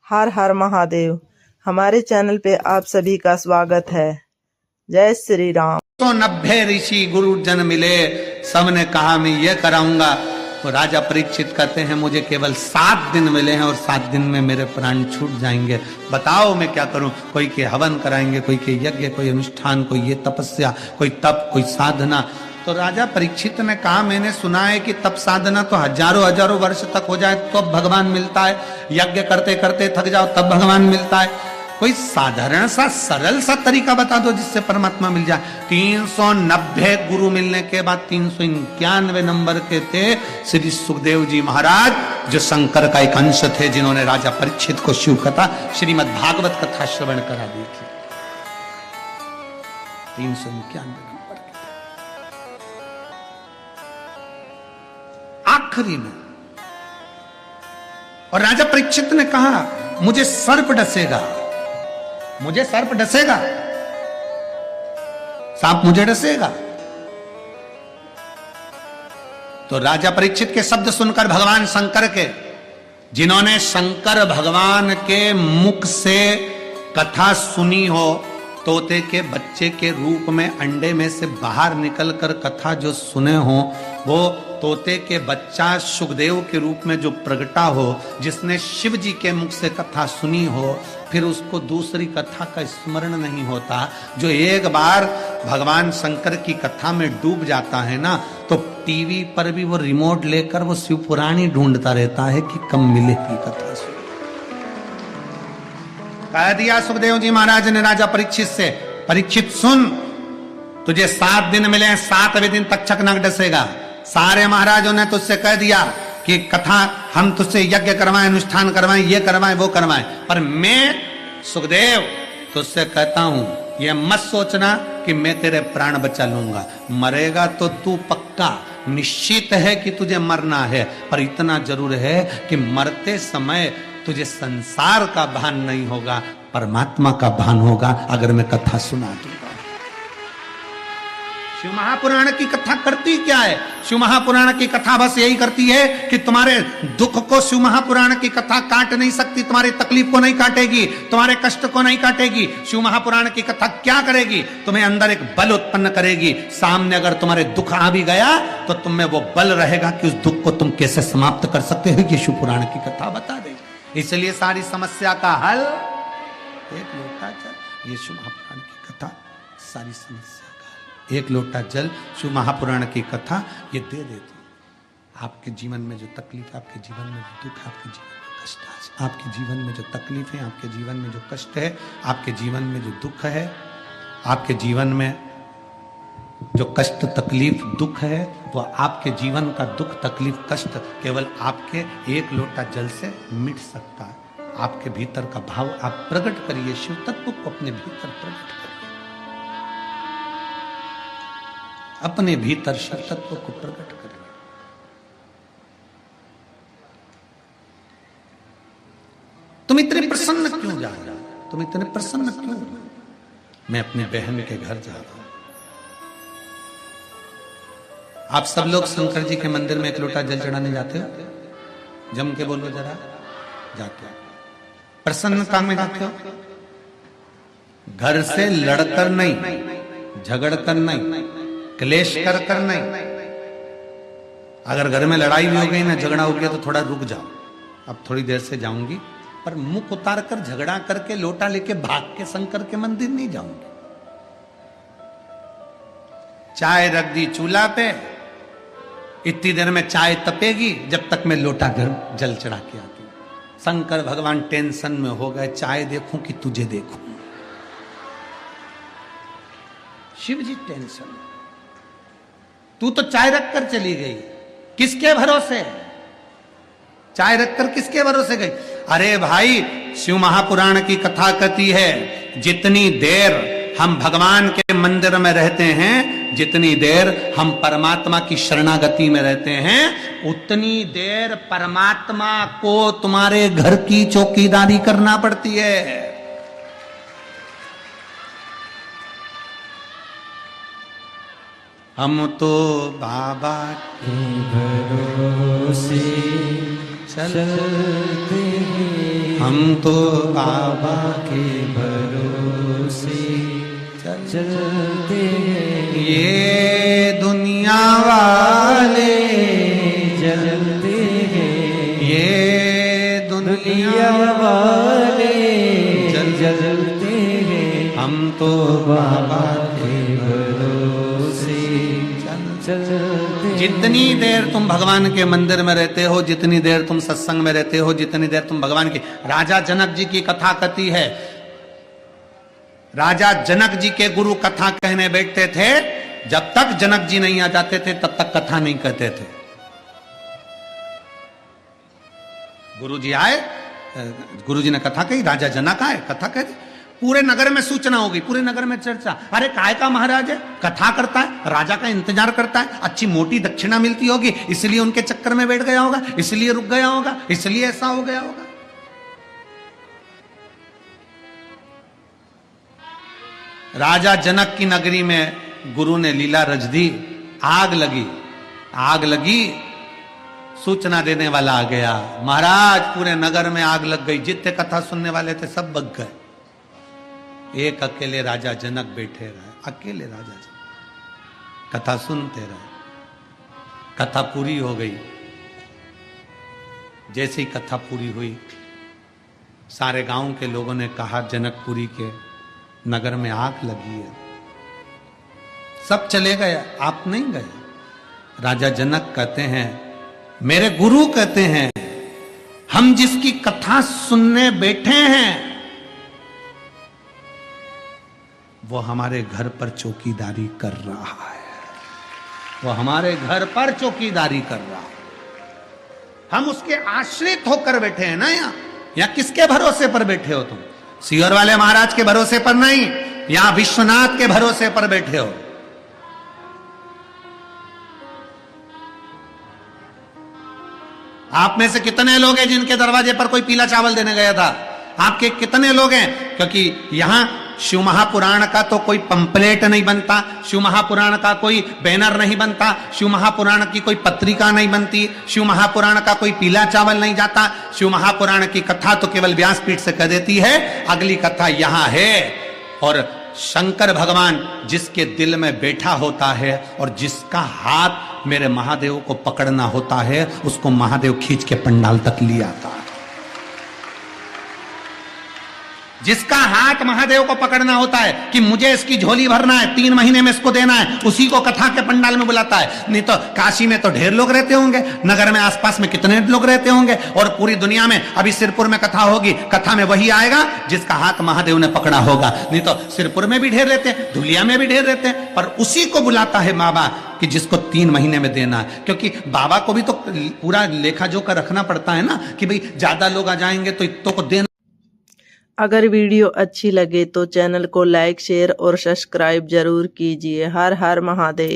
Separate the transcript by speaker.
Speaker 1: हर हर महादेव। हमारे चैनल पे आप सभी का स्वागत है। जय श्री राम।
Speaker 2: 190 ऋषि गुरु जन मिले, सबने कहा मैं ये कराऊंगा। तो राजा परीक्षित कहते हैं मुझे केवल 7 दिन मिले हैं और 7 दिन में मेरे प्राण छूट जाएंगे, बताओ मैं क्या करूं। कोई के हवन कराएंगे, कोई के यज्ञ, कोई अनुष्ठान, कोई ये तपस्या, कोई तप, कोई साधना। तो राजा परीक्षित ने कहा मैंने सुना है कि तप साधना तो हजारों वर्ष तक हो जाए तो भगवान मिलता है, यज्ञ करते करते थक जाओ तब भगवान मिलता है। कोई साधारण सा सरल सा तरीका बता दो जिससे परमात्मा मिल जाए। 390 गुरु मिलने के बाद 391 नंबर के थे श्री सुखदेव जी महाराज, जो शंकर का एक अंश थे, जिन्होंने राजा परीक्षित को शिव कथा, श्रीमद् भागवत कथा श्रवण करा दी थी। 391 नंबर के आखिरी में। और राजा परीक्षित ने कहा मुझे सर्प डसेगा, मुझे सर्प डसेगा, सांप मुझे डसेगा। तो राजा परीक्षित के शब्द सुनकर भगवान शंकर के, जिन्होंने शंकर भगवान के मुख से कथा सुनी हो, तोते के बच्चे के रूप में अंडे में से बाहर निकलकर कथा जो सुने हो, वो तोते के बच्चा सुखदेव के रूप में जो प्रगटा हो, जिसने शिव जी के मुख से कथा सुनी हो, फिर उसको दूसरी कथा का स्मरण नहीं होता। जो एक बार भगवान शंकर की कथा में डूब जाता है ना, तो टीवी पर भी वो रिमोट लेकर वो शिव पुराण ही ढूंढता रहता है कि कब मिलेगी कथा सुन। कह दिया सुखदेव जी महाराज ने राजा परीक्षित से, परीक्षित सुन, तुझे 7 दिन मिले हैं, 7वें दिन तक्षक नाग डसेगा। सारे महाराजों ने तुझसे कह दिया कि कथा हम तुझसे यज्ञ करवाएं, अनुष्ठान करवाएं, ये करवाएं, वो करवाएं, पर मैं सुखदेव तुझसे कहता हूं ये मत सोचना कि मैं तेरे प्राण बचा लूंगा। मरेगा तो तू पक्का, निश्चित है कि तुझे मरना है, पर इतना जरूर है कि मरते समय तुझे संसार का भान नहीं होगा, परमात्मा का भान होगा अगर मैं कथा सुना दूंगा। शिव महापुराण की कथा करती क्या है? शिव महापुराण की कथा बस यही करती है कि तुम्हारे दुख को शिव महापुराण की कथा काट नहीं सकती, तुम्हारी तकलीफ को नहीं काटेगी, तुम्हारे कष्ट को नहीं काटेगी। शिव महापुराण की कथा क्या करेगी? तुम्हें अंदर एक बल उत्पन्न करेगी। सामने अगर तुम्हारे दुख आ भी गया तो तुम्हें वो बल रहेगा कि उस दुख को तुम कैसे समाप्त कर सकते हो, कि शिव पुराण की कथा बता देगी। इसलिए सारी समस्या का हल एक लोटा जल। ये शिव महापुराण की कथा सारी समस्या का हल। एक लोटा जल शिव महापुराण की कथा ये दे देती। आपके जीवन में जो तकलीफ है, आपके जीवन में जो दुख है, आपके जीवन में कष्ट है, आपके जीवन में जो तकलीफ है, आपके जीवन में जो कष्ट है, आपके जीवन में जो दुख है, आपके जीवन में जो कष्ट तकलीफ दुख है, वो आपके जीवन का दुख तकलीफ कष्ट केवल आपके एक लोटा जल से मिट सकता है। आपके भीतर का भाव आप प्रकट करिए, शिव तत्व को अपने भीतर प्रकट करिए, अपने भीतर शिव तत्व को प्रकट करिए। तुम इतने प्रसन्न क्यों जा रहे हो? तुम इतने प्रसन्न क्यों? मैं अपनी बहन के घर जा रहा हूं। आप सब लोग शंकर जी के मंदिर में एक लोटा जल चढ़ाने जाते हो? जम के बोलो जरा, जाते हो? प्रसन्नता में जाते हो? घर से लड़कर नहीं, झगड़कर नहीं, क्लेश कर नहीं। अगर घर में लड़ाई भी हो गई ना, झगड़ा हो गया, तो थोड़ा रुक जाओ, अब थोड़ी देर से जाऊंगी, पर मुख उतार कर झगड़ा करके लोटा लेके भाग के शंकर के मंदिर नहीं जाऊंगी। चाय रख दी चूल्हा पे, इतनी देर में चाय तपेगी जब तक मैं लोटा गर्म जल चढ़ा के आती हूं। शंकर भगवान टेंशन में हो गए, चाय देखूं कि तुझे देखूं। शिव जी टेंशन, तू तो चाय रखकर चली गई, किसके भरोसे? चाय रखकर किसके भरोसे गई? अरे भाई, शिव महापुराण की कथा कहती है जितनी देर हम भगवान के मंदिर में रहते हैं, जितनी देर हम परमात्मा की शरणागति में रहते हैं, उतनी देर परमात्मा को तुम्हारे घर की चौकीदारी करना पड़ती है। हम तो बाबा के भरोसे चलते हैं, हम तो बाबा के भरोसे
Speaker 3: चलते हैं,
Speaker 2: ये दुनिया वाले
Speaker 3: जलते हैं,
Speaker 2: ये दुनिया
Speaker 3: वाले
Speaker 2: जलते
Speaker 3: हैं,
Speaker 2: हम तो बाबा के
Speaker 3: भरोसे चलते हैं।
Speaker 2: जितनी देर तुम भगवान के मंदिर में रहते हो, जितनी देर तुम सत्संग में रहते हो, जितनी देर तुम भगवान की, राजा जनक जी की कथा कथी है, राजा जनक जी के गुरु कथा कहने बैठते थे, जब तक जनक जी नहीं आ जाते थे तब तक कथा नहीं कहते थे। गुरु जी आए, गुरु जी ने कथा कही, राजा जनक आए, कथा कह दी, पूरे नगर में सूचना होगी, पूरे नगर में चर्चा, अरे काय का महाराज है, कथा करता है, राजा का इंतजार करता है, अच्छी मोटी दक्षिणा मिलती होगी, इसलिए उनके चक्कर में बैठ गया होगा, इसलिए रुक गया होगा, इसलिए ऐसा हो गया होगा। राजा जनक की नगरी में गुरु ने लीला रच दी, आग लगी, आग लगी, सूचना देने वाला आ गया, महाराज पूरे नगर में आग लग गई, जितने कथा सुनने वाले थे सब बग गए, एक अकेले राजा जनक बैठे रहे, अकेले राजा जनक कथा सुनते रहे। कथा पूरी हो गई, जैसे ही कथा पूरी हुई, सारे गांव के लोगों ने कहा जनकपुरी के नगर में आग लगी है, सब चले गए, आप नहीं गए। राजा जनक कहते हैं, मेरे गुरु कहते हैं, हम जिसकी कथा सुनने बैठे हैं वो हमारे घर पर चौकीदारी कर रहा है, वो हमारे घर पर चौकीदारी कर रहा है, हम उसके आश्रित होकर बैठे हैं ना। यहाँ किसके भरोसे पर बैठे हो तुम? सीहोर वाले महाराज के भरोसे पर नहीं, यहां विश्वनाथ के भरोसे पर बैठे हो। आप में से कितने लोग हैं जिनके दरवाजे पर कोई पीला चावल देने गया था? आपके कितने लोग हैं? क्योंकि यहां शिव महापुराण का तो कोई पंपलेट नहीं बनता, शिव महापुराण का कोई बैनर नहीं बनता, शिव महापुराण की कोई पत्रिका नहीं बनती, शिव महापुराण का कोई पीला चावल नहीं जाता। शिव महापुराण की कथा तो केवल व्यासपीठ से कह देती है, अगली कथा यहां है। और शंकर भगवान जिसके दिल में बैठा होता है और जिसका हाथ मेरे महादेव को पकड़ना होता है, उसको महादेव खींच के पंडाल तक ले आता है। जिसका हाथ महादेव को पकड़ना होता है कि मुझे इसकी झोली भरना है, 3 महीने में इसको देना है, उसी को कथा के पंडाल में बुलाता है। नहीं तो काशी में तो ढेर लोग रहते होंगे, नगर में आसपास में कितने लोग रहते होंगे, और पूरी दुनिया में अभी सिरपुर में कथा होगी, कथा में वही आएगा जिसका हाथ महादेव ने पकड़ा होगा। नहीं तो सिरपुर में भी ढेर रहते हैं, धुलिया में भी ढेर रहते हैं, पर उसी को बुलाता है बाबा कि जिसको 3 महीने में देना है। क्योंकि बाबा को भी तो पूरा लेखा जोखा रखना पड़ता है ना, कि भाई ज्यादा लोग आ जाएंगे तो इतों को देना।
Speaker 1: अगर वीडियो अच्छी लगे तो चैनल को लाइक, शेयर और सब्सक्राइब जरूर कीजिए। हर हर महादेव।